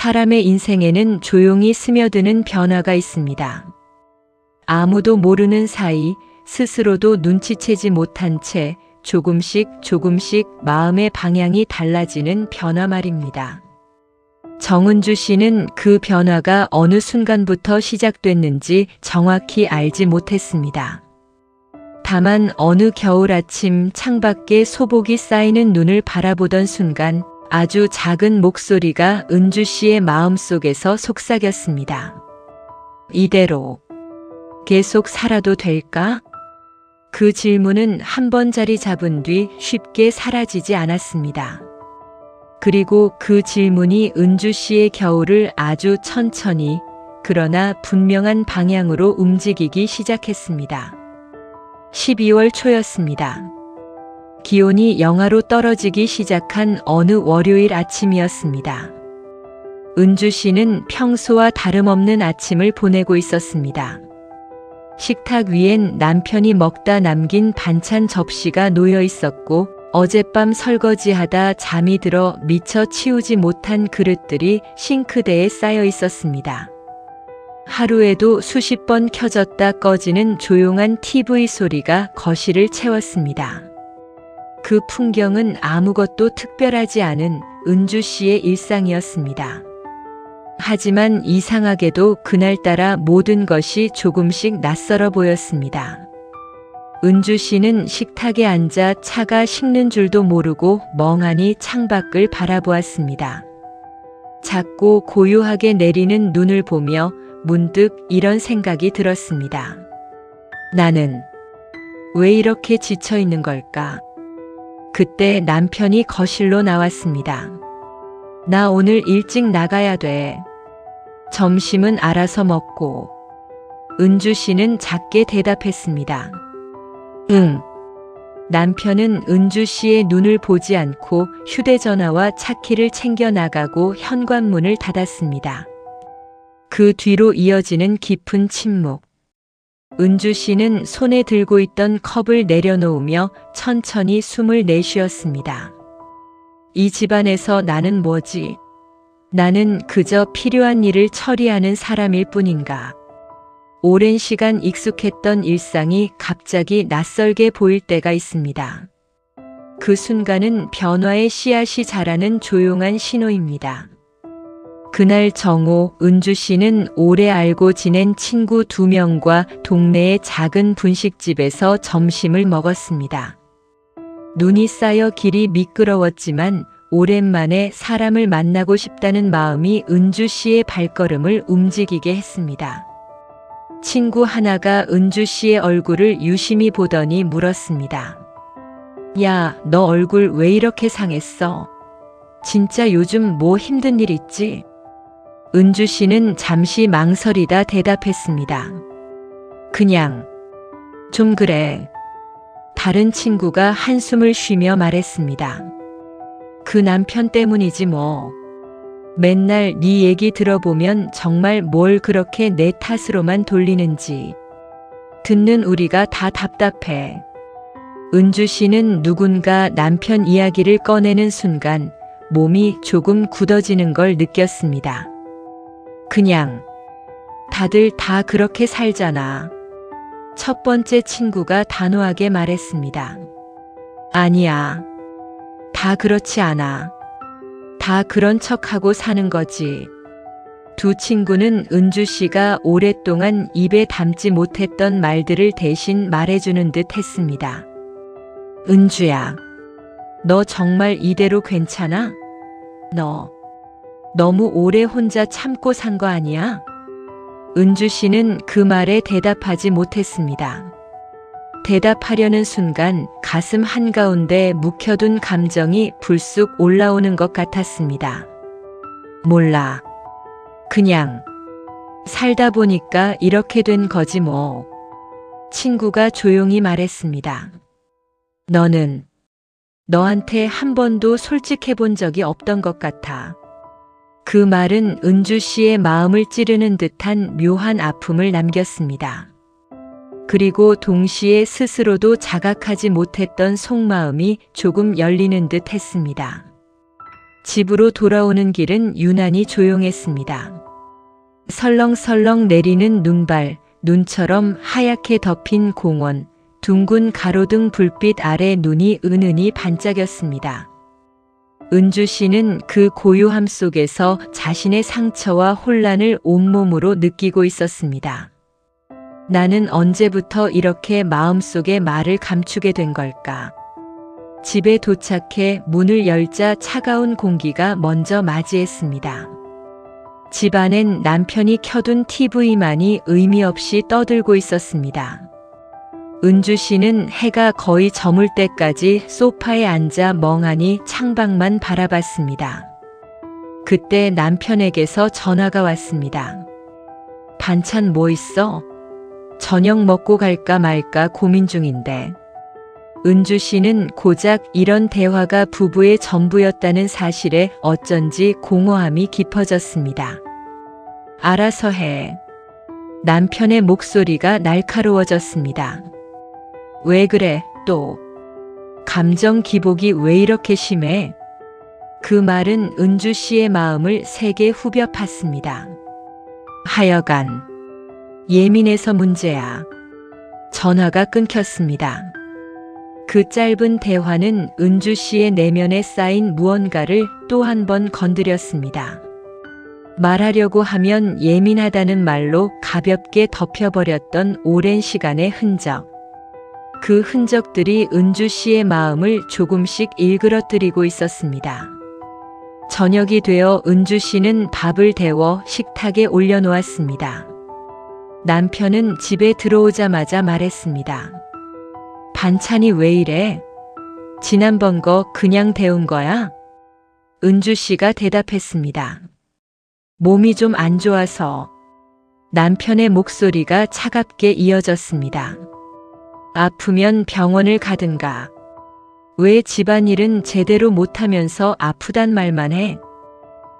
사람의 인생에는 조용히 스며드는 변화가 있습니다. 아무도 모르는 사이 스스로도 눈치채지 못한 채 조금씩 마음의 방향이 달라지는 변화 말입니다. 정은주 씨는 그 변화가 어느 순간부터 시작됐는지 정확히 알지 못했습니다. 다만 어느 겨울 아침 창밖에 소복이 쌓이는 눈을 바라보던 순간 아주 작은 목소리가 은주 씨의 마음속에서 속삭였습니다. 이대로 계속 살아도 될까? 그 질문은 한 번 자리 잡은 뒤 쉽게 사라지지 않았습니다. 그리고 그 질문이 은주 씨의 겨울을 아주 천천히 그러나 분명한 방향으로 움직이기 시작했습니다. 12월 초였습니다. 기온이 영하로 떨어지기 시작한 어느 월요일 아침이었습니다. 은주 씨는 평소와 다름없는 아침을 보내고 있었습니다. 식탁 위엔 남편이 먹다 남긴 반찬 접시가 놓여 있었고 어젯밤 설거지하다 잠이 들어 미처 치우지 못한 그릇들이 싱크대에 쌓여 있었습니다. 하루에도 수십 번 켜졌다 꺼지는 조용한 TV 소리가 거실을 채웠습니다. 그 풍경은 아무것도 특별하지 않은 은주 씨의 일상이었습니다. 하지만 이상하게도 그날따라 모든 것이 조금씩 낯설어 보였습니다. 은주 씨는 식탁에 앉아 차가 식는 줄도 모르고 멍하니 창밖을 바라보았습니다. 작고 고요하게 내리는 눈을 보며 문득 이런 생각이 들었습니다. 나는 왜 이렇게 지쳐 있는 걸까? 그때 남편이 거실로 나왔습니다. 나 오늘 일찍 나가야 돼. 점심은 알아서 먹고. 은주 씨는 작게 대답했습니다. 응. 남편은 은주 씨의 눈을 보지 않고 휴대전화와 차키를 챙겨 나가고 현관문을 닫았습니다. 그 뒤로 이어지는 깊은 침묵. 은주 씨는 손에 들고 있던 컵을 내려놓으며 천천히 숨을 내쉬었습니다. 이 집안에서 나는 뭐지? 나는 그저 필요한 일을 처리하는 사람일 뿐인가? 오랜 시간 익숙했던 일상이 갑자기 낯설게 보일 때가 있습니다. 그 순간은 변화의 씨앗이 자라는 조용한 신호입니다. 그날 정오, 은주 씨는 오래 알고 지낸 친구 2명과 동네의 작은 분식집에서 점심을 먹었습니다. 눈이 쌓여 길이 미끄러웠지만 오랜만에 사람을 만나고 싶다는 마음이 은주 씨의 발걸음을 움직이게 했습니다. 친구 하나가 은주 씨의 얼굴을 유심히 보더니 물었습니다. 야, 너 얼굴 왜 이렇게 상했어? 진짜 요즘 뭐 힘든 일 있지? 은주 씨는 잠시 망설이다 대답했습니다. 그냥 좀 그래. 다른 친구가 한숨을 쉬며 말했습니다. 그 남편 때문이지 뭐. 맨날 네 얘기 들어보면 정말 뭘 그렇게 내 탓으로만 돌리는지. 듣는 우리가 다 답답해. 은주 씨는 누군가 남편 이야기를 꺼내는 순간 몸이 조금 굳어지는 걸 느꼈습니다. 그냥 다들 다 그렇게 살잖아. 첫 번째 친구가 단호하게 말했습니다. 아니야. 다 그렇지 않아. 다 그런 척하고 사는 거지. 두 친구는 은주 씨가 오랫동안 입에 담지 못했던 말들을 대신 말해주는 듯 했습니다. 은주야, 너 정말 이대로 괜찮아? 너 너무 오래 혼자 참고 산 거 아니야? 은주 씨는 그 말에 대답하지 못했습니다. 대답하려는 순간 가슴 한가운데 묵혀둔 감정이 불쑥 올라오는 것 같았습니다. 몰라. 그냥 살다 보니까 이렇게 된 거지 뭐. 친구가 조용히 말했습니다. 너는 너한테 한 번도 솔직해 본 적이 없던 것 같아. 그 말은 은주 씨의 마음을 찌르는 듯한 묘한 아픔을 남겼습니다. 그리고 동시에 스스로도 자각하지 못했던 속마음이 조금 열리는 듯 했습니다. 집으로 돌아오는 길은 유난히 조용했습니다. 설렁설렁 내리는 눈발, 눈처럼 하얗게 덮인 공원, 둥근 가로등 불빛 아래 눈이 은은히 반짝였습니다. 은주 씨는 그 고요함 속에서 자신의 상처와 혼란을 온몸으로 느끼고 있었습니다. 나는 언제부터 이렇게 마음속의 말을 감추게 된 걸까? 집에 도착해 문을 열자 차가운 공기가 먼저 맞이했습니다. 집 안엔 남편이 켜둔 TV만이 의미 없이 떠들고 있었습니다. 은주 씨는 해가 거의 저물 때까지 소파에 앉아 멍하니 창밖만 바라봤습니다. 그때 남편에게서 전화가 왔습니다. 반찬 뭐 있어? 저녁 먹고 갈까 말까 고민 중인데. 은주 씨는 고작 이런 대화가 부부의 전부였다는 사실에 어쩐지 공허함이 깊어졌습니다. 알아서 해. 남편의 목소리가 날카로워졌습니다. 왜 그래, 또? 감정 기복이 왜 이렇게 심해? 그 말은 은주 씨의 마음을 세게 후벼 팠습니다. 하여간 예민해서 문제야. 전화가 끊겼습니다. 그 짧은 대화는 은주 씨의 내면에 쌓인 무언가를 또 한 번 건드렸습니다. 말하려고 하면 예민하다는 말로 가볍게 덮여버렸던 오랜 시간의 흔적. 그 흔적들이 은주 씨의 마음을 조금씩 일그러뜨리고 있었습니다. 저녁이 되어 은주 씨는 밥을 데워 식탁에 올려놓았습니다. 남편은 집에 들어오자마자 말했습니다. 반찬이 왜 이래? 지난번 거 그냥 데운 거야? 은주 씨가 대답했습니다. 몸이 좀 안 좋아서. 남편의 목소리가 차갑게 이어졌습니다. 아프면 병원을 가든가. 왜 집안일은 제대로 못하면서 아프단 말만 해?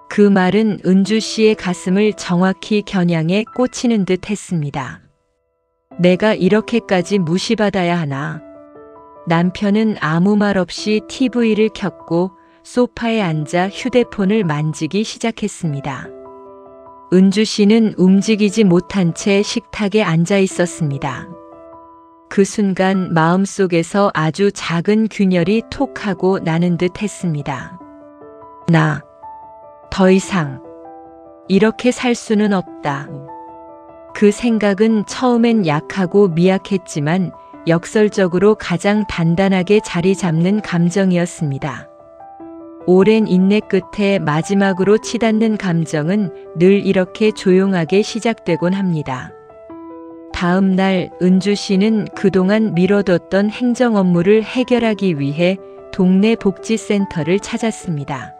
그 말은 은주 씨의 가슴을 정확히 겨냥해 꽂히는 듯 했습니다. 내가 이렇게까지 무시받아야 하나? 남편은 아무 말 없이 TV를 켰고 소파에 앉아 휴대폰을 만지기 시작했습니다. 은주 씨는 움직이지 못한 채 식탁에 앉아 있었습니다. 그 순간 마음속에서 아주 작은 균열이 톡 하고 나는 듯 했습니다. 나 더 이상 이렇게 살 수는 없다. 그 생각은 처음엔 약하고 미약했지만 역설적으로 가장 단단하게 자리 잡는 감정이었습니다. 오랜 인내 끝에 마지막으로 치닫는 감정은 늘 이렇게 조용하게 시작되곤 합니다. 다음 날 은주 씨는 그동안 미뤄뒀던 행정 업무를 해결하기 위해 동네 복지센터를 찾았습니다.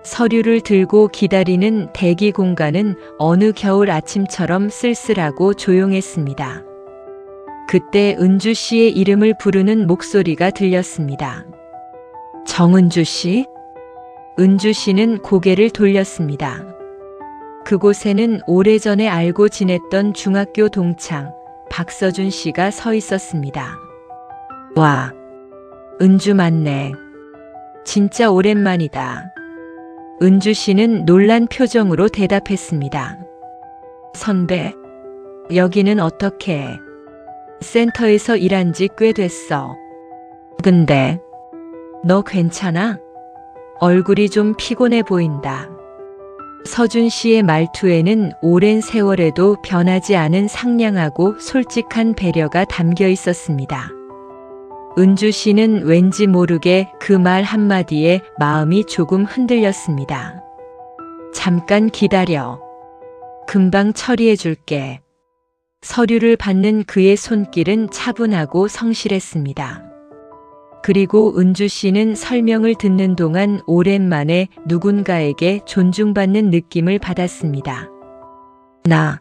서류를 들고 기다리는 대기 공간은 어느 겨울 아침처럼 쓸쓸하고 조용했습니다. 그때 은주 씨의 이름을 부르는 목소리가 들렸습니다. 정은주 씨? 은주 씨는 고개를 돌렸습니다. 그곳에는 오래전에 알고 지냈던 중학교 동창 박서준 씨가 서 있었습니다. 와, 은주 맞네. 진짜 오랜만이다. 은주 씨는 놀란 표정으로 대답했습니다. 선배, 여기는 어떻게 해? 센터에서 일한 지 꽤 됐어. 근데 너 괜찮아? 얼굴이 좀 피곤해 보인다. 서준 씨의 말투에는 오랜 세월에도 변하지 않은 상냥하고 솔직한 배려가 담겨 있었습니다. 은주 씨는 왠지 모르게 그 말 한마디에 마음이 조금 흔들렸습니다. 잠깐 기다려. 금방 처리해 줄게. 서류를 받는 그의 손길은 차분하고 성실했습니다. 그리고 은주 씨는 설명을 듣는 동안 오랜만에 누군가에게 존중받는 느낌을 받았습니다. 나,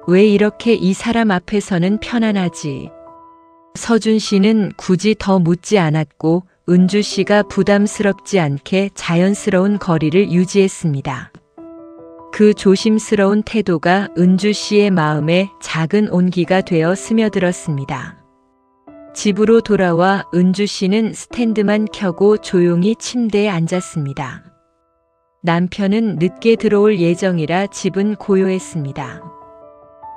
왜 이렇게 이 사람 앞에서는 편안하지? 서준 씨는 굳이 더 묻지 않았고 은주 씨가 부담스럽지 않게 자연스러운 거리를 유지했습니다. 그 조심스러운 태도가 은주 씨의 마음에 작은 온기가 되어 스며들었습니다. 집으로 돌아와 은주 씨는 스탠드만 켜고 조용히 침대에 앉았습니다. 남편은 늦게 들어올 예정이라 집은 고요했습니다.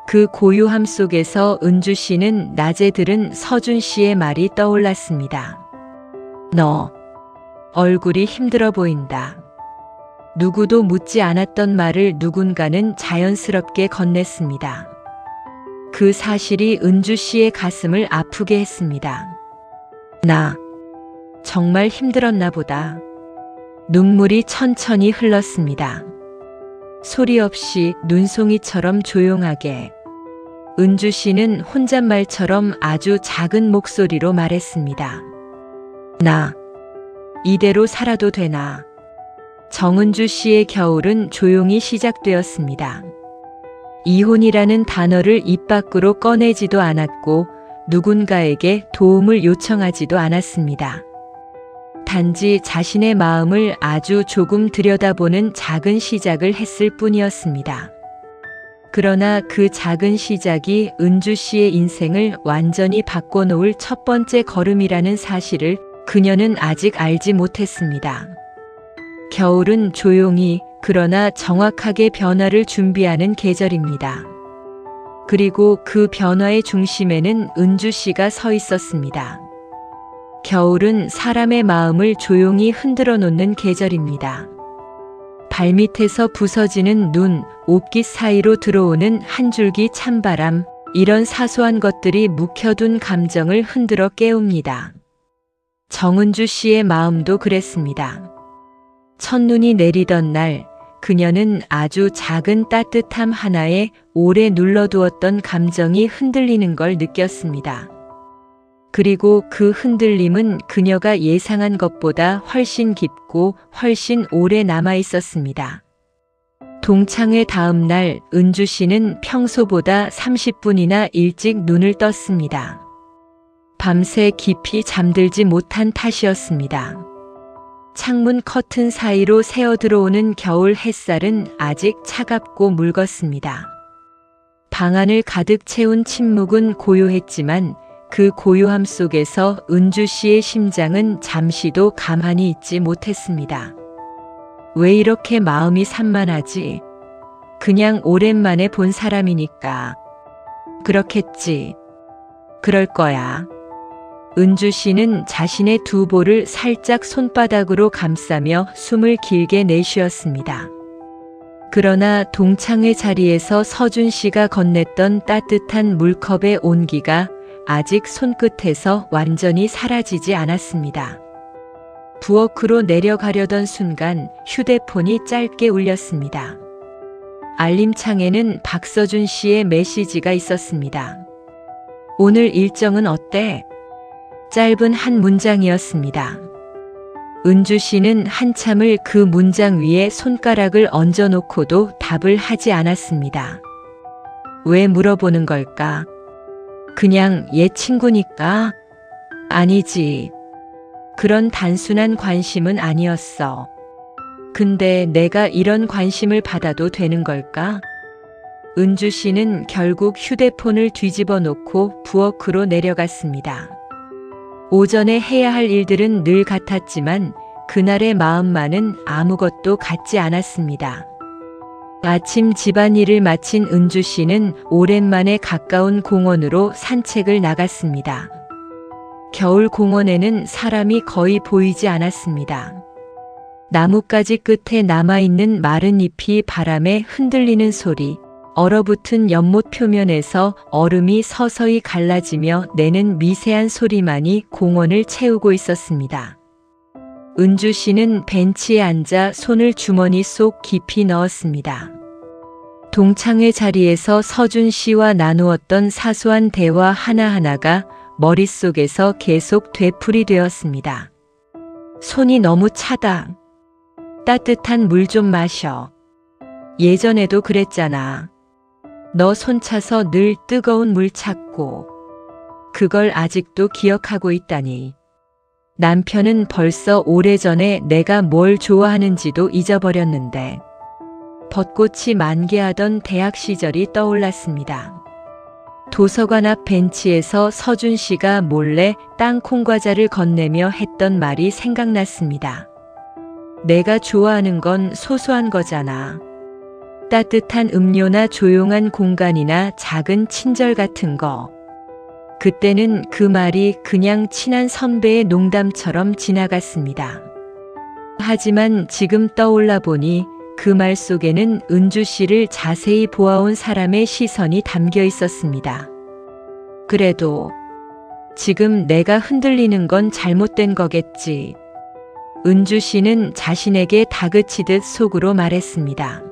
그 고요함 속에서 은주 씨는 낮에 들은 서준 씨의 말이 떠올랐습니다. 너 얼굴이 힘들어 보인다. 누구도 묻지 않았던 말을 누군가는 자연스럽게 건넸습니다. 그 사실이 은주 씨의 가슴을 아프게 했습니다. 나 정말 힘들었나 보다. 눈물이 천천히 흘렀습니다. 소리 없이 눈송이처럼 조용하게. 은주 씨는 혼잣말처럼 아주 작은 목소리로 말했습니다. 나 이대로 살아도 되나? 정은주 씨의 겨울은 조용히 시작되었습니다. 이혼이라는 단어를 입 밖으로 꺼내지도 않았고 누군가에게 도움을 요청하지도 않았습니다. 단지 자신의 마음을 아주 조금 들여다보는 작은 시작을 했을 뿐이었습니다. 그러나 그 작은 시작이 은주 씨의 인생을 완전히 바꿔놓을 첫 번째 걸음이라는 사실을 그녀는 아직 알지 못했습니다. 겨울은 조용히 그러나 정확하게 변화를 준비하는 계절입니다. 그리고 그 변화의 중심에는 은주 씨가 서 있었습니다. 겨울은 사람의 마음을 조용히 흔들어 놓는 계절입니다. 발밑에서 부서지는 눈, 옷깃 사이로 들어오는 한 줄기 찬바람, 이런 사소한 것들이 묵혀둔 감정을 흔들어 깨웁니다. 정은주 씨의 마음도 그랬습니다. 첫눈이 내리던 날, 그녀는 아주 작은 따뜻함 하나에 오래 눌러두었던 감정이 흔들리는 걸 느꼈습니다. 그리고 그 흔들림은 그녀가 예상한 것보다 훨씬 깊고 훨씬 오래 남아 있었습니다. 동창회 다음 날 은주 씨는 평소보다 30분이나 일찍 눈을 떴습니다. 밤새 깊이 잠들지 못한 탓이었습니다. 창문 커튼 사이로 새어 들어오는 겨울 햇살은 아직 차갑고 묽었습니다. 방 안을 가득 채운 침묵은 고요했지만 그 고요함 속에서 은주 씨의 심장은 잠시도 가만히 있지 못했습니다. 왜 이렇게 마음이 산만하지? 그냥 오랜만에 본 사람이니까. 그렇겠지. 그럴 거야. 은주 씨는 자신의 두 볼을 살짝 손바닥으로 감싸며 숨을 길게 내쉬었습니다. 그러나 동창회 자리에서 서준 씨가 건넸던 따뜻한 물컵의 온기가 아직 손끝에서 완전히 사라지지 않았습니다. 부엌으로 내려가려던 순간 휴대폰이 짧게 울렸습니다. 알림창에는 박서준 씨의 메시지가 있었습니다. 오늘 일정은 어때? 짧은 한 문장이었습니다. 은주 씨는 한참을 그 문장 위에 손가락을 얹어놓고도 답을 하지 않았습니다. 왜 물어보는 걸까? 그냥 옛 친구니까? 아니지. 그런 단순한 관심은 아니었어. 근데 내가 이런 관심을 받아도 되는 걸까? 은주 씨는 결국 휴대폰을 뒤집어 놓고 부엌으로 내려갔습니다. 오전에 해야 할 일들은 늘 같았지만 그날의 마음만은 아무것도 같지 않았습니다. 아침 집안일을 마친 은주 씨는 오랜만에 가까운 공원으로 산책을 나갔습니다. 겨울 공원에는 사람이 거의 보이지 않았습니다. 나뭇가지 끝에 남아있는 마른 잎이 바람에 흔들리는 소리, 얼어붙은 연못 표면에서 얼음이 서서히 갈라지며 내는 미세한 소리만이 공원을 채우고 있었습니다. 은주 씨는 벤치에 앉아 손을 주머니 속 깊이 넣었습니다. 동창회 자리에서 서준 씨와 나누었던 사소한 대화 하나하나가 머릿속에서 계속 되풀이되었습니다. 손이 너무 차다. 따뜻한 물 좀 마셔. 예전에도 그랬잖아. 너 손 차서 늘 뜨거운 물 찾고. 그걸 아직도 기억하고 있다니. 남편은 벌써 오래전에 내가 뭘 좋아하는지도 잊어버렸는데. 벚꽃이 만개하던 대학 시절이 떠올랐습니다. 도서관 앞 벤치에서 서준 씨가 몰래 땅콩 과자를 건네며 했던 말이 생각났습니다. 내가 좋아하는 건 소소한 거잖아. 따뜻한 음료나 조용한 공간이나 작은 친절 같은 거. 그때는 그 말이 그냥 친한 선배의 농담처럼 지나갔습니다. 하지만 지금 떠올라 보니 그 말 속에는 은주 씨를 자세히 보아온 사람의 시선이 담겨 있었습니다. 그래도 지금 내가 흔들리는 건 잘못된 거겠지. 은주 씨는 자신에게 다그치듯 속으로 말했습니다.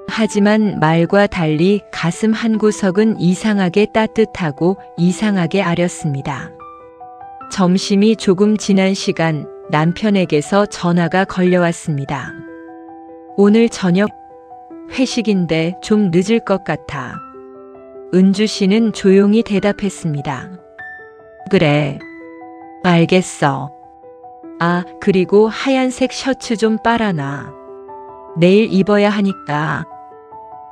하지만 말과 달리 가슴 한구석은 이상하게 따뜻하고 이상하게 아렸습니다. 점심이 조금 지난 시간 남편에게서 전화가 걸려왔습니다. 오늘 저녁 회식인데 좀 늦을 것 같아. 은주 씨는 조용히 대답했습니다. 그래, 알겠어. 아, 그리고 하얀색 셔츠 좀 빨아놔. 내일 입어야 하니까.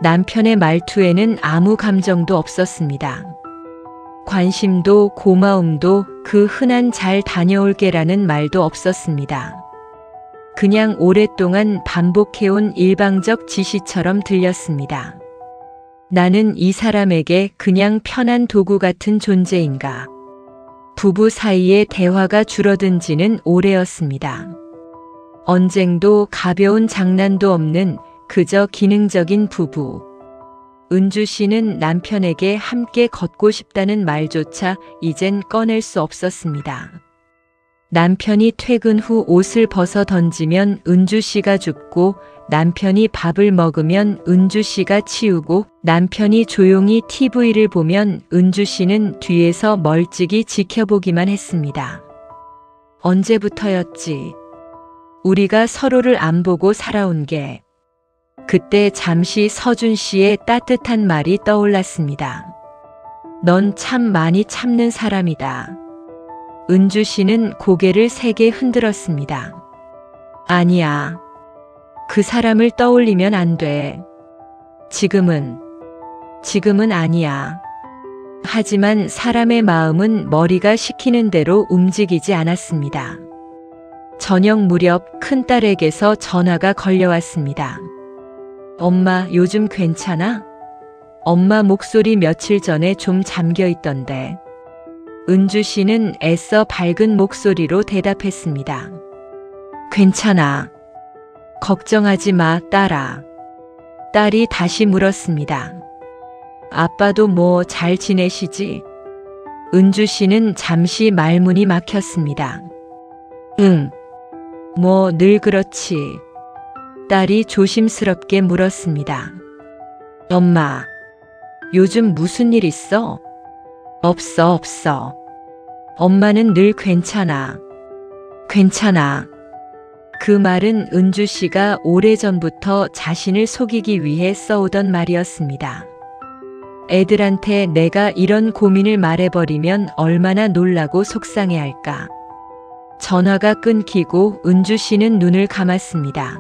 남편의 말투에는 아무 감정도 없었습니다. 관심도 고마움도 그 흔한 잘 다녀올게라는 말도 없었습니다. 그냥 오랫동안 반복해온 일방적 지시처럼 들렸습니다. 나는 이 사람에게 그냥 편한 도구 같은 존재인가. 부부 사이의 대화가 줄어든 지는 오래였습니다. 언쟁도 가벼운 장난도 없는 그저 기능적인 부부. 은주 씨는 남편에게 함께 걷고 싶다는 말조차 이젠 꺼낼 수 없었습니다. 남편이 퇴근 후 옷을 벗어 던지면 은주 씨가 줍고, 남편이 밥을 먹으면 은주 씨가 치우고, 남편이 조용히 TV를 보면 은주 씨는 뒤에서 멀찍이 지켜보기만 했습니다. 언제부터였지? 우리가 서로를 안 보고 살아온 게. 그때 잠시 서준 씨의 따뜻한 말이 떠올랐습니다. 넌 참 많이 참는 사람이다. 은주 씨는 고개를 세게 흔들었습니다. 아니야. 그 사람을 떠올리면 안 돼. 지금은 아니야. 하지만 사람의 마음은 머리가 시키는 대로 움직이지 않았습니다. 저녁 무렵 큰딸에게서 전화가 걸려왔습니다. 엄마, 요즘 괜찮아? 엄마 목소리 며칠 전에 좀 잠겨 있던데. 은주 씨는 애써 밝은 목소리로 대답했습니다. 괜찮아. 걱정하지 마, 딸아. 딸이 다시 물었습니다. 아빠도 뭐 잘 지내시지? 은주 씨는 잠시 말문이 막혔습니다. 응. 뭐 늘 그렇지. 딸이 조심스럽게 물었습니다. 엄마, 요즘 무슨 일 있어? 없어. 엄마는 늘 괜찮아. 괜찮아. 그 말은 은주 씨가 오래전부터 자신을 속이기 위해 써오던 말이었습니다. 애들한테 내가 이런 고민을 말해버리면 얼마나 놀라고 속상해할까. 전화가 끊기고 은주 씨는 눈을 감았습니다.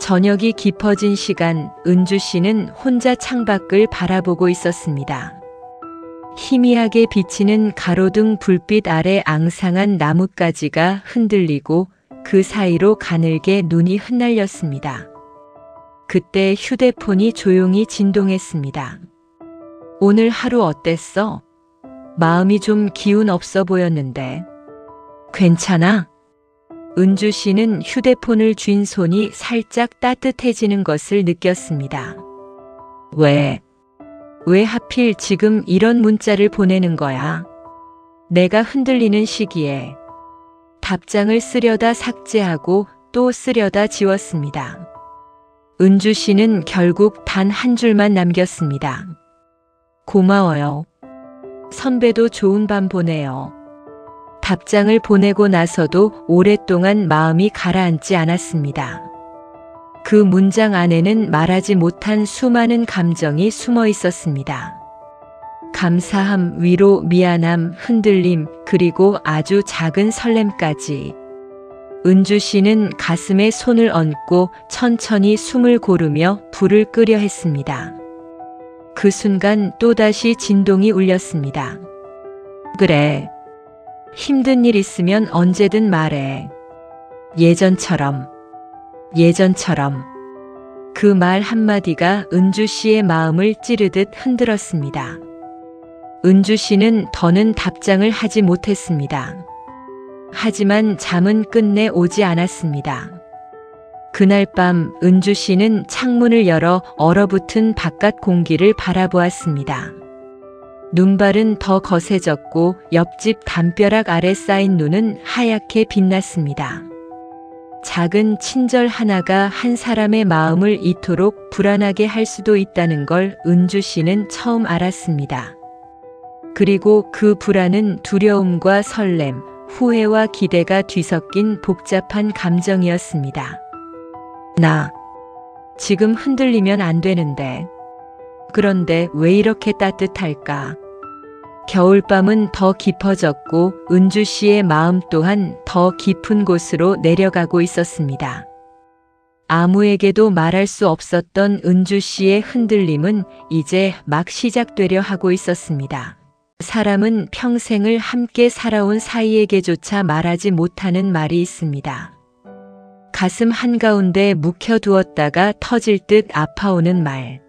저녁이 깊어진 시간, 은주 씨는 혼자 창밖을 바라보고 있었습니다. 희미하게 비치는 가로등 불빛 아래 앙상한 나뭇가지가 흔들리고 그 사이로 가늘게 눈이 흩날렸습니다. 그때 휴대폰이 조용히 진동했습니다. 오늘 하루 어땠어? 마음이 좀 기운 없어 보였는데. 괜찮아? 은주 씨는 휴대폰을 쥔 손이 살짝 따뜻해지는 것을 느꼈습니다. 왜 하필 지금 이런 문자를 보내는 거야? 내가 흔들리는 시기에. 답장을 쓰려다 삭제하고 또 쓰려다 지웠습니다. 은주 씨는 결국 단 한 줄만 남겼습니다. 고마워요. 선배도 좋은 밤 보내요. 답장을 보내고 나서도 오랫동안 마음이 가라앉지 않았습니다. 그 문장 안에는 말하지 못한 수많은 감정이 숨어 있었습니다. 감사함, 위로, 미안함, 흔들림, 그리고 아주 작은 설렘까지. 은주 씨는 가슴에 손을 얹고 천천히 숨을 고르며 불을 끄려 했습니다. 그 순간 또다시 진동이 울렸습니다. 그래. 힘든 일 있으면 언제든 말해. 예전처럼. 그 말 한마디가 은주 씨의 마음을 찌르듯 흔들었습니다. 은주 씨는 더는 답장을 하지 못했습니다. 하지만 잠은 끝내 오지 않았습니다. 그날 밤 은주 씨는 창문을 열어 얼어붙은 바깥 공기를 바라보았습니다. 눈발은 더 거세졌고 옆집 담벼락 아래 쌓인 눈은 하얗게 빛났습니다. 작은 친절 하나가 한 사람의 마음을 이토록 불안하게 할 수도 있다는 걸 은주 씨는 처음 알았습니다. 그리고 그 불안은 두려움과 설렘, 후회와 기대가 뒤섞인 복잡한 감정이었습니다. 나 지금 흔들리면 안 되는데. 그런데 왜 이렇게 따뜻할까? 겨울밤은 더 깊어졌고 은주 씨의 마음 또한 더 깊은 곳으로 내려가고 있었습니다. 아무에게도 말할 수 없었던 은주 씨의 흔들림은 이제 막 시작되려 하고 있었습니다. 사람은 평생을 함께 살아온 사이에게조차 말하지 못하는 말이 있습니다. 가슴 한가운데 묵혀두었다가 터질 듯 아파오는 말.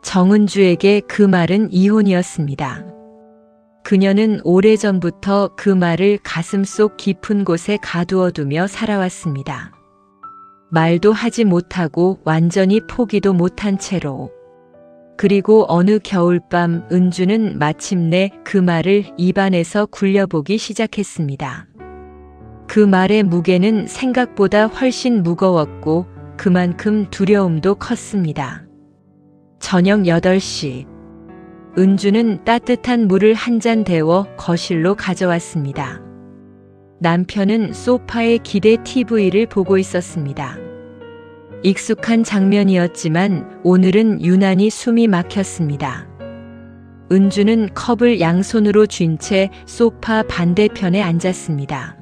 정은주에게 그 말은 이혼이었습니다. 그녀는 오래전부터 그 말을 가슴속 깊은 곳에 가두어두며 살아왔습니다. 말도 하지 못하고 완전히 포기도 못한 채로. 그리고 어느 겨울밤 은주는 마침내 그 말을 입안에서 굴려보기 시작했습니다. 그 말의 무게는 생각보다 훨씬 무거웠고 그만큼 두려움도 컸습니다. 저녁 8시. 은주는 따뜻한 물을 한 잔 데워 거실로 가져왔습니다. 남편은 소파에 기대 TV를 보고 있었습니다. 익숙한 장면이었지만 오늘은 유난히 숨이 막혔습니다. 은주는 컵을 양손으로 쥔 채 소파 반대편에 앉았습니다.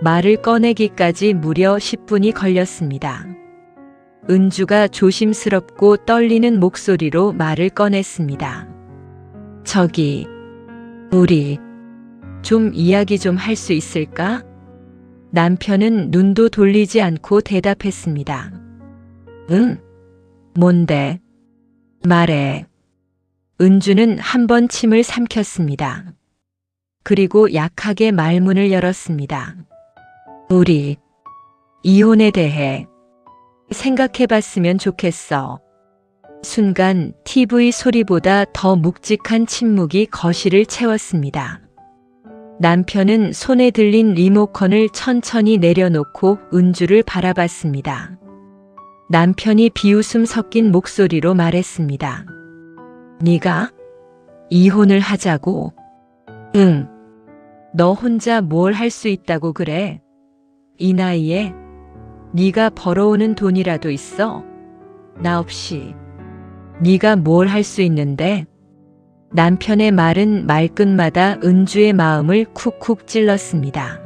말을 꺼내기까지 무려 10분이 걸렸습니다. 은주가 조심스럽고 떨리는 목소리로 말을 꺼냈습니다. 저기, 우리 좀 이야기 좀 할 수 있을까? 남편은 눈도 돌리지 않고 대답했습니다. 응? 뭔데? 말해. 은주는 한 번 침을 삼켰습니다. 그리고 약하게 말문을 열었습니다. 우리 이혼에 대해 생각해봤으면 좋겠어. 순간 TV 소리보다 더 묵직한 침묵이 거실을 채웠습니다. 남편은 손에 들린 리모컨을 천천히 내려놓고 은주를 바라봤습니다. 남편이 비웃음 섞인 목소리로 말했습니다. 네가 이혼을 하자고? 응. 너 혼자 뭘 할 수 있다고 그래? 이 나이에 네가 벌어오는 돈이라도 있어? 나 없이 네가 뭘 할 수 있는데? 남편의 말은 말끝마다 은주의 마음을 쿡쿡 찔렀습니다.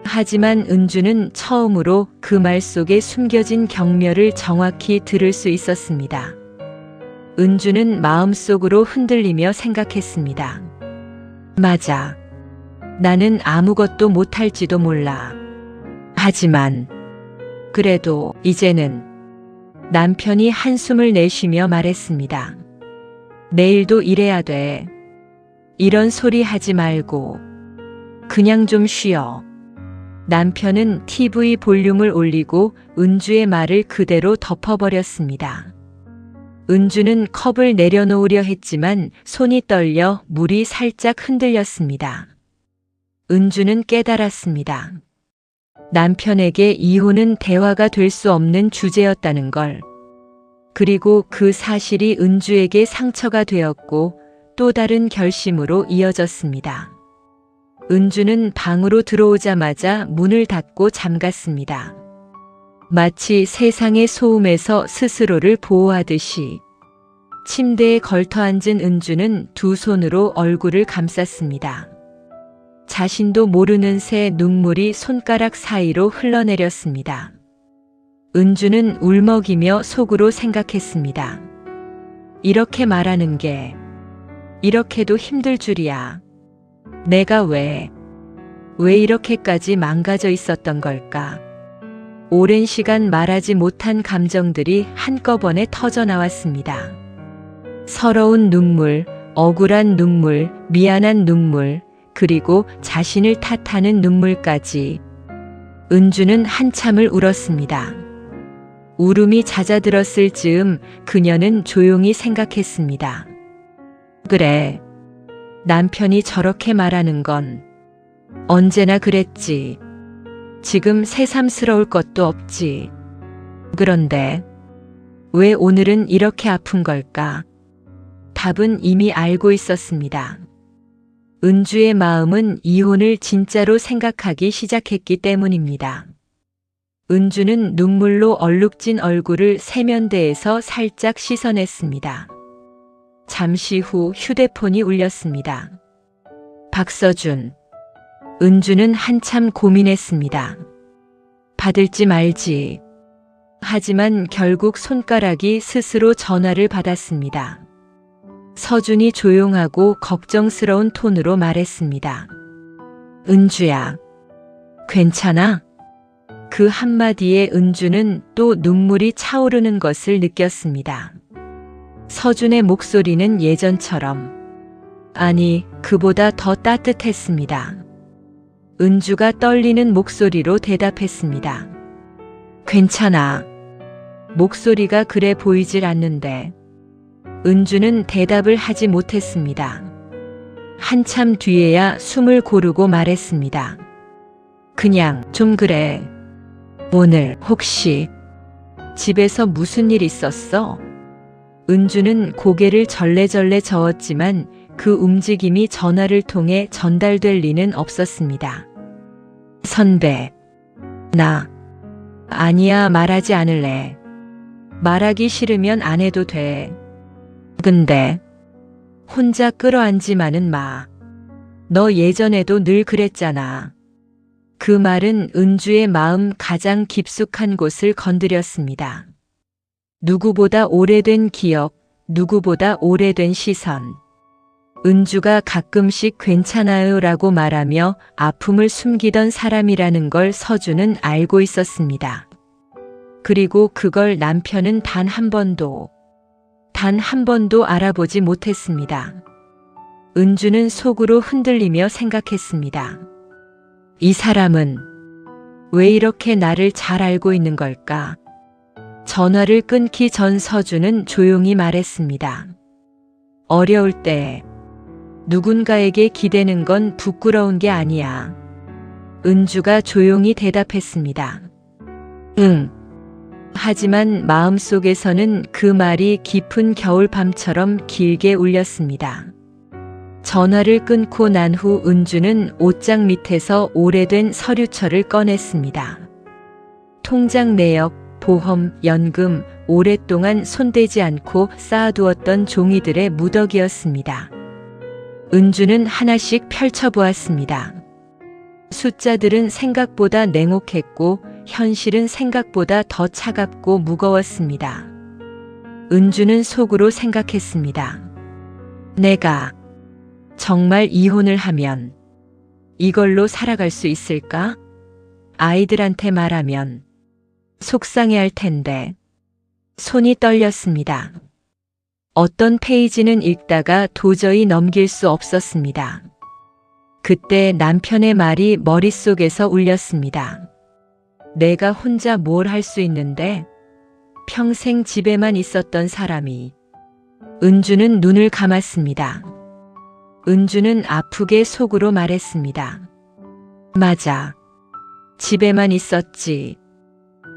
하지만 은주는 처음으로 그 말 속에 숨겨진 경멸을 정확히 들을 수 있었습니다. 은주는 마음속으로 흔들리며 생각했습니다. 맞아. 나는 아무것도 못할지도 몰라. 하지만 그래도 이제는 남편이 한숨을 내쉬며 말했습니다. 내일도 일해야 돼. 이런 소리 하지 말고 그냥 좀 쉬어. 남편은 TV 볼륨을 올리고 은주의 말을 그대로 덮어버렸습니다. 은주는 컵을 내려놓으려 했지만 손이 떨려 물이 살짝 흔들렸습니다. 은주는 깨달았습니다. 남편에게 이혼은 대화가 될 수 없는 주제였다는 걸. 그리고 그 사실이 은주에게 상처가 되었고 또 다른 결심으로 이어졌습니다. 은주는 방으로 들어오자마자 문을 닫고 잠갔습니다. 마치 세상의 소음에서 스스로를 보호하듯이. 침대에 걸터앉은 은주는 두 손으로 얼굴을 감쌌습니다. 자신도 모르는 새 눈물이 손가락 사이로 흘러내렸습니다. 은주는 울먹이며 속으로 생각했습니다. 이렇게 말하는 게 이렇게도 힘들 줄이야. 내가 왜 이렇게까지 망가져 있었던 걸까? 오랜 시간 말하지 못한 감정들이 한꺼번에 터져 나왔습니다. 서러운 눈물, 억울한 눈물, 미안한 눈물, 그리고 자신을 탓하는 눈물까지. 은주는 한참을 울었습니다. 울음이 잦아들었을 즈음 그녀는 조용히 생각했습니다. 그래, 남편이 저렇게 말하는 건 언제나 그랬지. 지금 새삼스러울 것도 없지. 그런데 왜 오늘은 이렇게 아픈 걸까? 답은 이미 알고 있었습니다. 은주의 마음은 이혼을 진짜로 생각하기 시작했기 때문입니다. 은주는 눈물로 얼룩진 얼굴을 세면대에서 살짝 씻어냈습니다. 잠시 후 휴대폰이 울렸습니다. 박서준. 은주는 한참 고민했습니다. 받을지 말지. 하지만 결국 손가락이 스스로 전화를 받았습니다. 서준이 조용하고 걱정스러운 톤으로 말했습니다. 은주야, 괜찮아? 그 한마디에 은주는 또 눈물이 차오르는 것을 느꼈습니다. 서준의 목소리는 예전처럼, 아니, 그보다 더 따뜻했습니다. 은주가 떨리는 목소리로 대답했습니다. 괜찮아. 목소리가 그래 보이질 않는데. 은주는 대답을 하지 못했습니다. 한참 뒤에야 숨을 고르고 말했습니다. 그냥 좀 그래. 오늘 혹시 집에서 무슨 일 있었어? 은주는 고개를 절레절레 저었지만 그 움직임이 전화를 통해 전달될 리는 없었습니다. 선배, 나 아니야, 말하지 않을래. 말하기 싫으면 안 해도 돼. 근데 혼자 끌어안지마는 마. 너 예전에도 늘 그랬잖아. 그 말은 은주의 마음 가장 깊숙한 곳을 건드렸습니다. 누구보다 오래된 기억, 누구보다 오래된 시선. 은주가 가끔씩 괜찮아요 라고 말하며 아픔을 숨기던 사람이라는 걸 서준은 알고 있었습니다. 그리고 그걸 남편은 단 한 번도 알아보지 못했습니다. 은주는 속으로 흔들리며 생각했습니다. 이 사람은 왜 이렇게 나를 잘 알고 있는 걸까? 전화를 끊기 전 서준은 조용히 말했습니다. 어려울 때 누군가에게 기대는 건 부끄러운 게 아니야. 은주가 조용히 대답했습니다. 응. 하지만 마음속에서는 그 말이 깊은 겨울밤처럼 길게 울렸습니다. 전화를 끊고 난 후 은주는 옷장 밑에서 오래된 서류철을 꺼냈습니다. 통장 내역, 보험, 연금, 오랫동안 손대지 않고 쌓아두었던 종이들의 무더기였습니다. 은주는 하나씩 펼쳐보았습니다. 숫자들은 생각보다 냉혹했고 현실은 생각보다 더 차갑고 무거웠습니다. 은주는 속으로 생각했습니다. 내가 정말 이혼을 하면 이걸로 살아갈 수 있을까? 아이들한테 말하면 속상해할 텐데. 손이 떨렸습니다. 어떤 페이지는 읽다가 도저히 넘길 수 없었습니다. 그때 남편의 말이 머릿속에서 울렸습니다. 내가 혼자 뭘 할 수 있는데? 평생 집에만 있었던 사람이. 은주는 눈을 감았습니다. 은주는 아프게 속으로 말했습니다. 맞아. 집에만 있었지.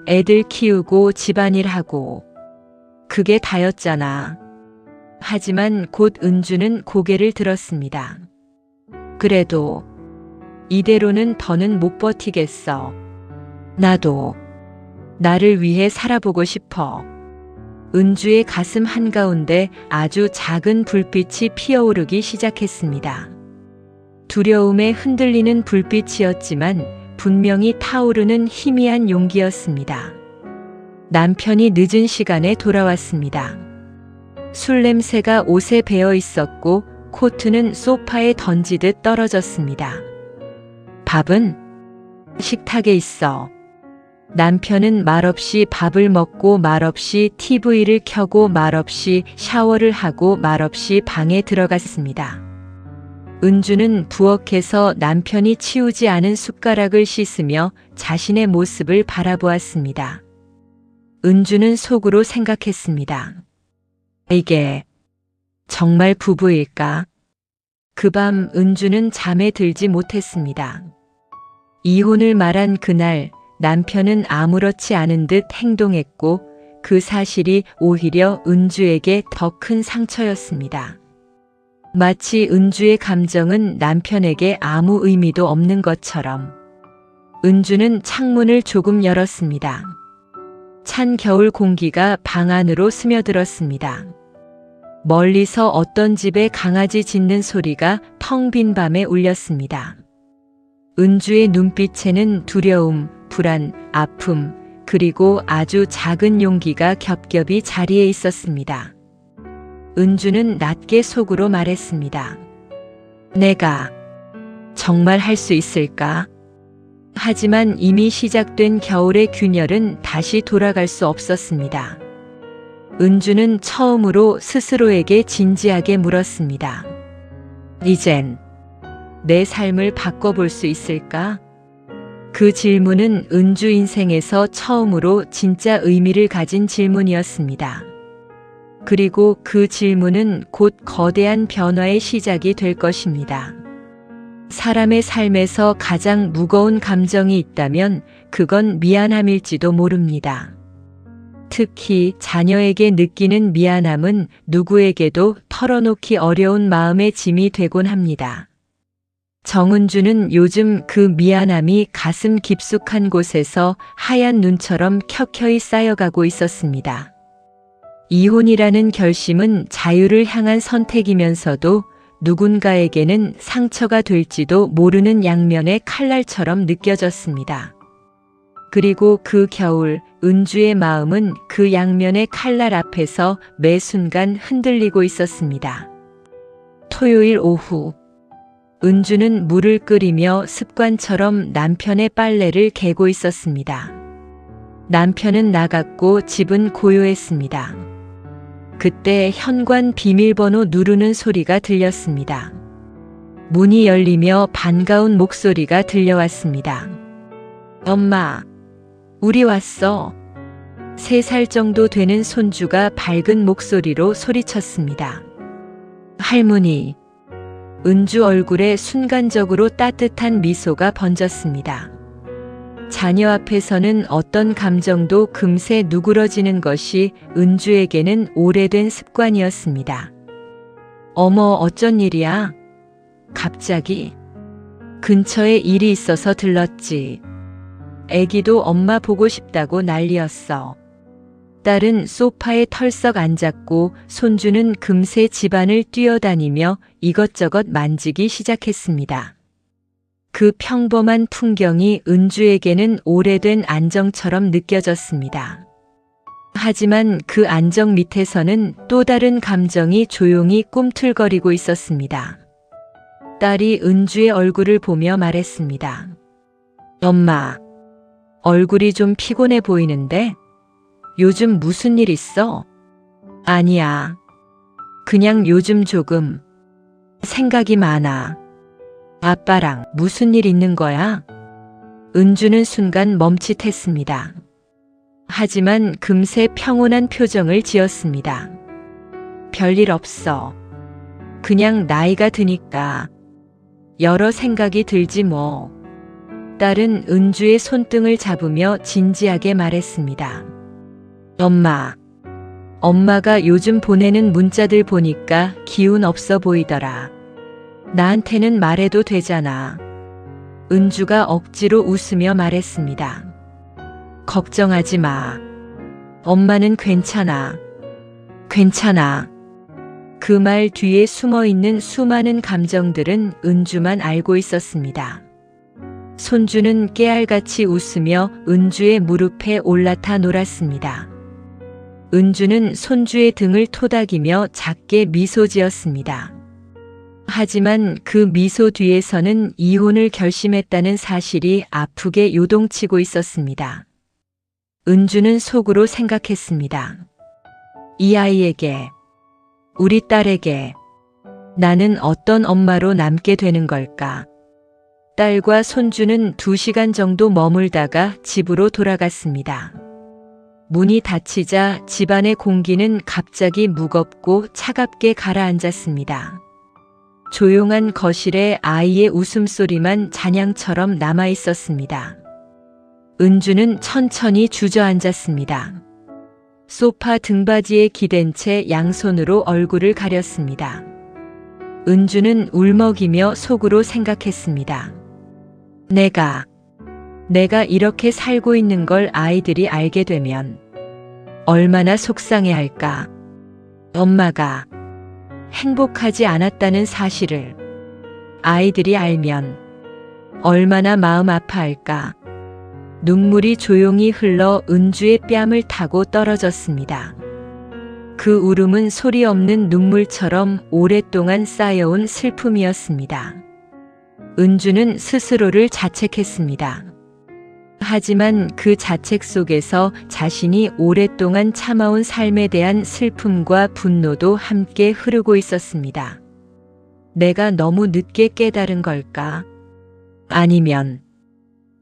애들 키우고 집안일하고. 그게 다였잖아. 하지만 곧 은주는 고개를 들었습니다. 그래도 이대로는 더는 못 버티겠어. 나도 나를 위해 살아보고 싶어. 은주의 가슴 한가운데 아주 작은 불빛이 피어오르기 시작했습니다. 두려움에 흔들리는 불빛이었지만 분명히 타오르는 희미한 용기였습니다. 남편이 늦은 시간에 돌아왔습니다. 술 냄새가 옷에 배어 있었고 코트는 소파에 던지듯 떨어졌습니다. 밥은 식탁에 있어. 남편은 말없이 밥을 먹고 말없이 TV를 켜고 말없이 샤워를 하고 말없이 방에 들어갔습니다. 은주는 부엌에서 남편이 치우지 않은 숟가락을 씻으며 자신의 모습을 바라보았습니다. 은주는 속으로 생각했습니다. 이게 정말 부부일까? 그 밤 은주는 잠에 들지 못했습니다. 이혼을 말한 그날 남편은 아무렇지 않은 듯 행동했고 그 사실이 오히려 은주에게 더 큰 상처였습니다. 마치 은주의 감정은 남편에게 아무 의미도 없는 것처럼. 은주는 창문을 조금 열었습니다. 찬 겨울 공기가 방 안으로 스며들었습니다. 멀리서 어떤 집에 강아지 짖는 소리가 텅 빈 밤에 울렸습니다. 은주의 눈빛에는 두려움, 불안, 아픔, 그리고 아주 작은 용기가 겹겹이 자리에 있었습니다. 은주는 낮게 속으로 말했습니다. 내가 정말 할 수 있을까? 하지만 이미 시작된 겨울의 균열은 다시 돌아갈 수 없었습니다. 은주는 처음으로 스스로에게 진지하게 물었습니다. 이젠 내 삶을 바꿔볼 수 있을까? 그 질문은 은주 인생에서 처음으로 진짜 의미를 가진 질문이었습니다. 그리고 그 질문은 곧 거대한 변화의 시작이 될 것입니다. 사람의 삶에서 가장 무거운 감정이 있다면 그건 미안함일지도 모릅니다. 특히 자녀에게 느끼는 미안함은 누구에게도 털어놓기 어려운 마음의 짐이 되곤 합니다. 정은주는 요즘 그 미안함이 가슴 깊숙한 곳에서 하얀 눈처럼 켜켜이 쌓여가고 있었습니다. 이혼이라는 결심은 자유를 향한 선택이면서도 누군가에게는 상처가 될지도 모르는 양면의 칼날처럼 느껴졌습니다. 그리고 그 겨울 은주의 마음은 그 양면의 칼날 앞에서 매 순간 흔들리고 있었습니다. 토요일 오후 은주는 물을 끓이며 습관처럼 남편의 빨래를 개고 있었습니다. 남편은 나갔고 집은 고요했습니다. 그때 현관 비밀번호 누르는 소리가 들렸습니다. 문이 열리며 반가운 목소리가 들려왔습니다. 엄마, 우리 왔어. 3살 정도 되는 손주가 밝은 목소리로 소리쳤습니다. 할머니. 은주 얼굴에 순간적으로 따뜻한 미소가 번졌습니다. 자녀 앞에서는 어떤 감정도 금세 누그러지는 것이 은주에게는 오래된 습관이었습니다. 어머, 어쩐 일이야? 갑자기. 근처에 일이 있어서 들렀지. 애기도 엄마 보고 싶다고 난리였어. 딸은 소파에 털썩 앉았고 손주는 금세 집안을 뛰어다니며 이것저것 만지기 시작했습니다. 그 평범한 풍경이 은주에게는 오래된 안정처럼 느껴졌습니다. 하지만 그 안정 밑에서는 또 다른 감정이 조용히 꿈틀거리고 있었습니다. 딸이 은주의 얼굴을 보며 말했습니다. 엄마, 얼굴이 좀 피곤해 보이는데? 요즘 무슨 일 있어? 아니야. 그냥 요즘 조금 생각이 많아. 아빠랑 무슨 일 있는 거야? 은주는 순간 멈칫했습니다. 하지만 금세 평온한 표정을 지었습니다. 별일 없어. 그냥 나이가 드니까 여러 생각이 들지 뭐. 딸은 은주의 손등을 잡으며 진지하게 말했습니다. 엄마가 요즘 보내는 문자들 보니까 기운 없어 보이더라. 나한테는 말해도 되잖아. 은주가 억지로 웃으며 말했습니다. 걱정하지 마. 엄마는 괜찮아. 괜찮아. 그 말 뒤에 숨어 있는 수많은 감정들은 은주만 알고 있었습니다. 손주는 깨알같이 웃으며 은주의 무릎에 올라타 놀았습니다. 은주는 손주의 등을 토닥이며 작게 미소 지었습니다. 하지만 그 미소 뒤에서는 이혼을 결심했다는 사실이 아프게 요동치고 있었습니다. 은주는 속으로 생각했습니다. 이 아이에게, 우리 딸에게 나는 어떤 엄마로 남게 되는 걸까? 딸과 손주는 2시간 정도 머물다가 집으로 돌아갔습니다. 문이 닫히자 집안의 공기는 갑자기 무겁고 차갑게 가라앉았습니다. 조용한 거실에 아이의 웃음소리만 잔향처럼 남아 있었습니다. 은주는 천천히 주저앉았습니다. 소파 등받이에 기댄 채 양손으로 얼굴을 가렸습니다. 은주는 울먹이며 속으로 생각했습니다. 내가 이렇게 살고 있는 걸 아이들이 알게 되면 얼마나 속상해할까? 엄마가 행복하지 않았다는 사실을 아이들이 알면 얼마나 마음 아파할까? 눈물이 조용히 흘러 은주의 뺨을 타고 떨어졌습니다. 그 울음은 소리 없는 눈물처럼 오랫동안 쌓여온 슬픔이었습니다. 은주는 스스로를 자책했습니다. 하지만 그 자책 속에서 자신이 오랫동안 참아온 삶에 대한 슬픔과 분노도 함께 흐르고 있었습니다. 내가 너무 늦게 깨달은 걸까? 아니면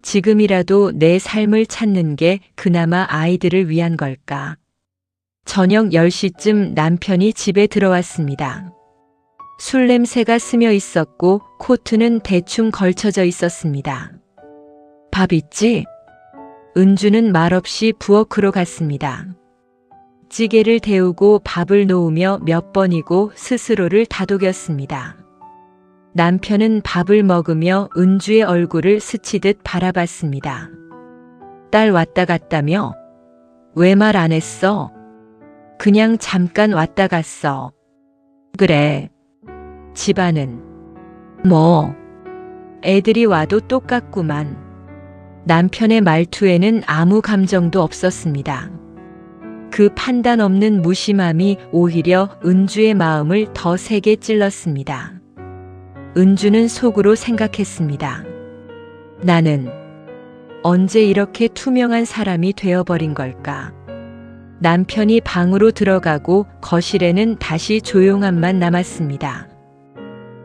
지금이라도 내 삶을 찾는 게 그나마 아이들을 위한 걸까? 저녁 10시쯤 남편이 집에 들어왔습니다. 술 냄새가 스며 있었고 코트는 대충 걸쳐져 있었습니다. 밥 있지? 은주는 말없이 부엌으로 갔습니다. 찌개를 데우고 밥을 놓으며 몇 번이고 스스로를 다독였습니다. 남편은 밥을 먹으며 은주의 얼굴을 스치듯 바라봤습니다. 딸 왔다 갔다며? 왜 말 안 했어? 그냥 잠깐 왔다 갔어. 그래. 집안은? 뭐? 애들이 와도 똑같구만. 남편의 말투에는 아무 감정도 없었습니다. 그 판단 없는 무심함이 오히려 은주의 마음을 더 세게 찔렀습니다. 은주는 속으로 생각했습니다. 나는 언제 이렇게 투명한 사람이 되어버린 걸까? 남편이 방으로 들어가고 거실에는 다시 조용함만 남았습니다.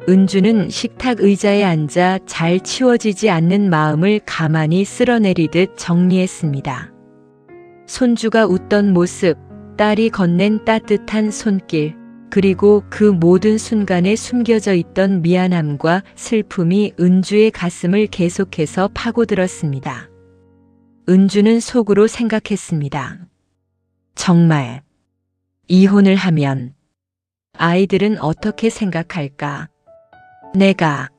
은주는 식탁 의자에 앉아 잘 치워지지 않는 마음을 가만히 쓸어내리듯 정리했습니다. 손주가 웃던 모습, 딸이 건넨 따뜻한 손길, 그리고 그 모든 순간에 숨겨져 있던 미안함과 슬픔이 은주의 가슴을 계속해서 파고들었습니다. 은주는 속으로 생각했습니다. 정말 이혼을 하면 아이들은 어떻게 생각할까? 내가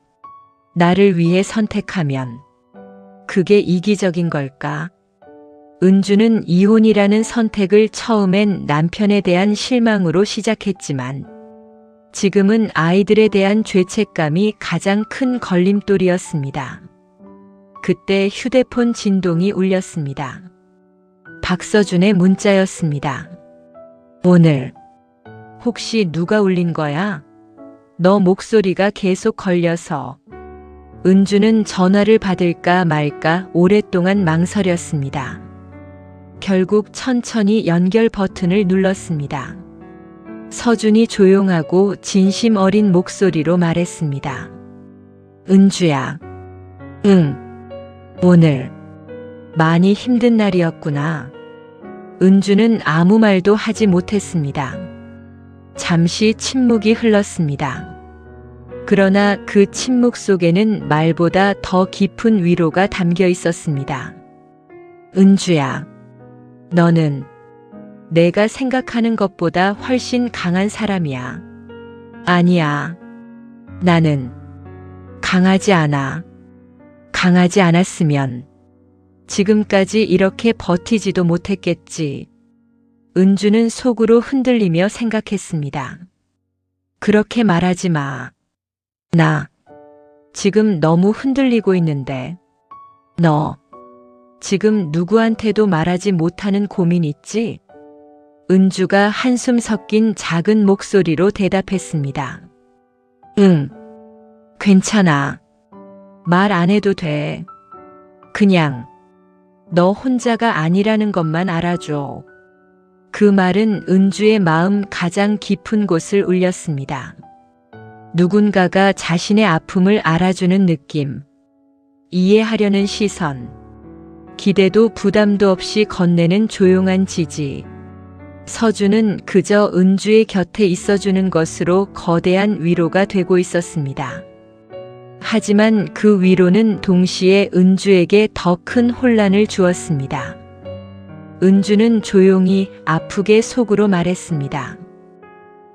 나를 위해 선택하면 그게 이기적인 걸까? 은주는 이혼이라는 선택을 처음엔 남편에 대한 실망으로 시작했지만 지금은 아이들에 대한 죄책감이 가장 큰 걸림돌이었습니다. 그때 휴대폰 진동이 울렸습니다. 박서준의 문자였습니다. 오늘 혹시 누가 울린 거야? 너 목소리가 계속 걸려서. 은주는 전화를 받을까 말까 오랫동안 망설였습니다. 결국 천천히 연결 버튼을 눌렀습니다. 서준이 조용하고 진심 어린 목소리로 말했습니다. 은주야. 응. 오늘 많이 힘든 날이었구나. 은주는 아무 말도 하지 못했습니다. 잠시 침묵이 흘렀습니다. 그러나 그 침묵 속에는 말보다 더 깊은 위로가 담겨 있었습니다. 은주야, 너는 내가 생각하는 것보다 훨씬 강한 사람이야. 아니야. 나는 강하지 않아. 강하지 않았으면 지금까지 이렇게 버티지도 못했겠지. 은주는 속으로 흔들리며 생각했습니다. 그렇게 말하지 마. 나 지금 너무 흔들리고 있는데. 너 지금 누구한테도 말하지 못하는 고민 있지? 은주가 한숨 섞인 작은 목소리로 대답했습니다. 응, 괜찮아. 말 안 해도 돼. 그냥 너 혼자가 아니라는 것만 알아줘. 그 말은 은주의 마음 가장 깊은 곳을 울렸습니다. 누군가가 자신의 아픔을 알아주는 느낌, 이해하려는 시선, 기대도 부담도 없이 건네는 조용한 지지. 서준은 그저 은주의 곁에 있어주는 것으로 거대한 위로가 되고 있었습니다. 하지만 그 위로는 동시에 은주에게 더 큰 혼란을 주었습니다. 은주는 조용히 아프게 속으로 말했습니다.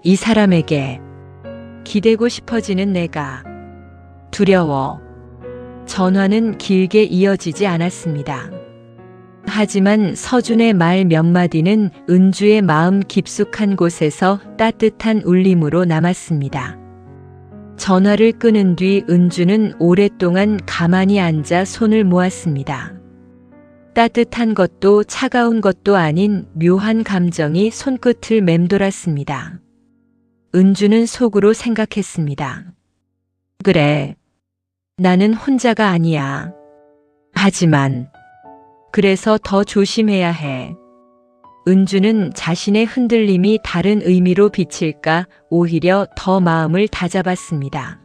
이 사람에게 기대고 싶어지는 내가 두려워. 전화는 길게 이어지지 않았습니다. 하지만 서준의 말 몇 마디는 은주의 마음 깊숙한 곳에서 따뜻한 울림으로 남았습니다. 전화를 끊은 뒤 은주는 오랫동안 가만히 앉아 손을 모았습니다. 따뜻한 것도 차가운 것도 아닌 묘한 감정이 손끝을 맴돌았습니다. 은주는 속으로 생각했습니다. 그래, 나는 혼자가 아니야. 하지만 그래서 더 조심해야 해. 은주는 자신의 흔들림이 다른 의미로 비칠까 오히려 더 마음을 다잡았습니다.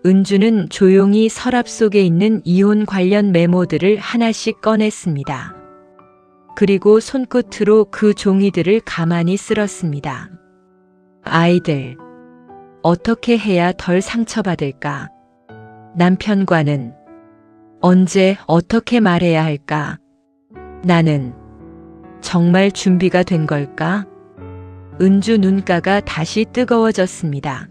은주는 조용히 서랍 속에 있는 이혼 관련 메모들을 하나씩 꺼냈습니다. 그리고 손끝으로 그 종이들을 가만히 쓸었습니다. 아이들, 어떻게 해야 덜 상처받을까? 남편과는 언제 어떻게 말해야 할까? 나는 정말 준비가 된 걸까? 은주 눈가가 다시 뜨거워졌습니다.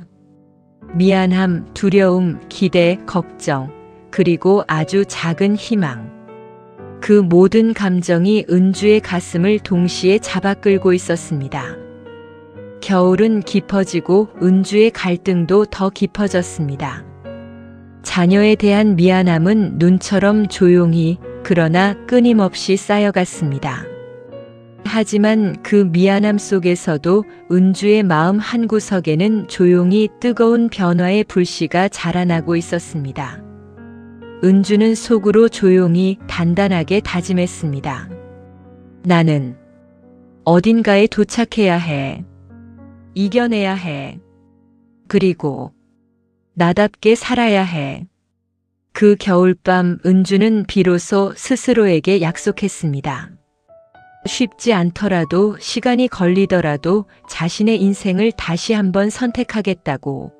미안함, 두려움, 기대, 걱정, 그리고 아주 작은 희망. 그 모든 감정이 은주의 가슴을 동시에 잡아 끌고 있었습니다. 겨울은 깊어지고 은주의 갈등도 더 깊어졌습니다. 자녀에 대한 미안함은 눈처럼 조용히 그러나 끊임없이 쌓여갔습니다. 하지만 그 미안함 속에서도 은주의 마음 한구석에는 조용히 뜨거운 변화의 불씨가 자라나고 있었습니다. 은주는 속으로 조용히 단단하게 다짐했습니다. 나는 어딘가에 도착해야 해. 이겨내야 해. 그리고 나답게 살아야 해. 그 겨울밤 은주는 비로소 스스로에게 약속했습니다. 쉽지 않더라도 시간이 걸리더라도 자신의 인생을 다시 한번 선택하겠다고.